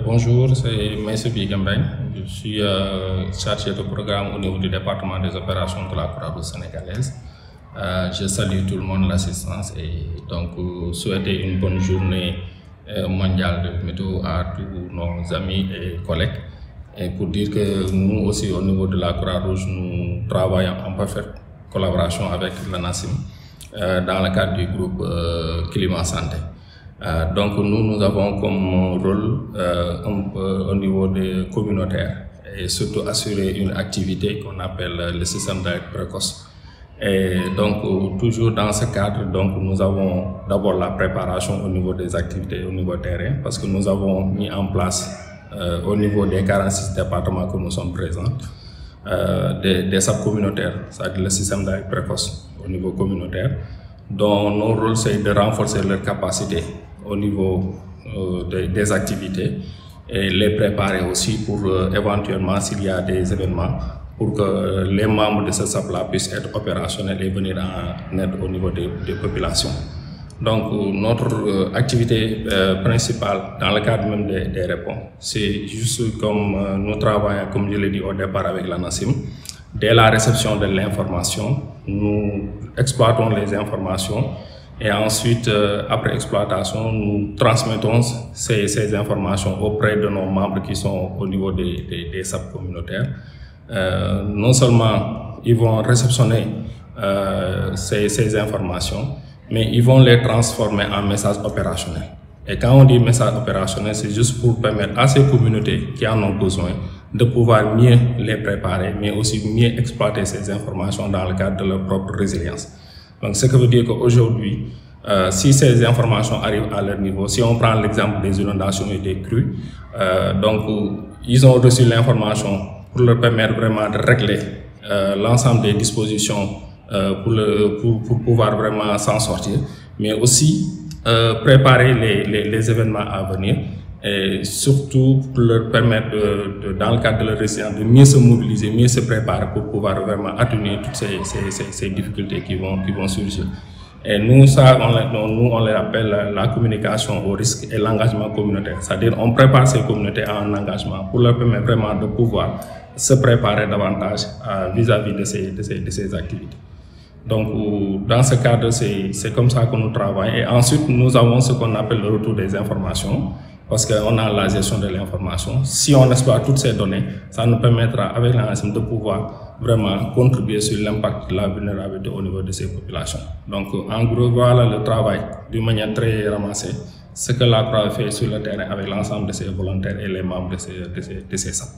Bonjour, c'est M. Bigambeng. Je suis chargé de programme au niveau du département des opérations de la Croix-Rouge sénégalaise. Je salue tout le monde, l'assistance, et donc souhaiter une bonne journée mondiale de météo à tous nos amis et collègues. Et pour dire que nous aussi, au niveau de la Croix-Rouge, nous travaillons en parfaite collaboration avec l'ANACIM dans le cadre du groupe Climat Santé. Donc nous avons comme rôle au niveau des communautaires et surtout assurer une activité qu'on appelle le système d'alerte précoce. Et donc toujours dans ce cadre, donc nous avons d'abord la préparation au niveau des activités au niveau terrain, parce que nous avons mis en place au niveau des 46 départements que nous sommes présents des SAP communautaires, c'est-à-dire le système d'alerte précoce au niveau communautaire, dont nos rôles c'est de renforcer leur capacité au niveau des activités et les préparer aussi pour éventuellement s'il y a des événements pour que les membres de ce SAP-là puissent être opérationnels et venir en aide au niveau des populations. Donc notre activité principale dans le cadre même des réponses, c'est juste comme nous travaillons, comme je l'ai dit au départ avec l'ANACIM. Dès la réception de l'information, nous exploitons les informations et ensuite, après exploitation, nous transmettons ces informations auprès de nos membres qui sont au niveau des SAP communautaires. Non seulement ils vont réceptionner ces informations, mais ils vont les transformer en messages opérationnels. Et quand on dit message opérationnel, c'est juste pour permettre à ces communautés qui en ont besoin de pouvoir mieux les préparer, mais aussi mieux exploiter ces informations dans le cadre de leur propre résilience. Donc, ce que veut dire qu'aujourd'hui, si ces informations arrivent à leur niveau, si on prend l'exemple des inondations et des crues, donc ils ont reçu l'information pour leur permettre vraiment de régler l'ensemble des dispositions pour pouvoir vraiment s'en sortir, mais aussi préparer les événements à venir et surtout pour leur permettre, dans le cadre de leur résilience, de mieux se mobiliser, mieux se préparer pour pouvoir vraiment atténuer toutes ces difficultés qui vont surgir. Et nous, on les appelle la communication au risque et l'engagement communautaire. C'est-à-dire on prépare ces communautés à un engagement pour leur permettre vraiment de pouvoir se préparer davantage vis-à-vis de ces activités. Donc, dans ce cadre, c'est comme ça que nous travaillons. Et ensuite, nous avons ce qu'on appelle le retour des informations, parce qu'on a la gestion de l'information. Si on exploite toutes ces données, ça nous permettra, avec l'ANACIM, de pouvoir vraiment contribuer sur l'impact de la vulnérabilité au niveau de ces populations. Donc, en gros, voilà le travail d'une manière très ramassée, ce que la Croix fait sur le terrain avec l'ensemble de ses volontaires et les membres de ces SAP.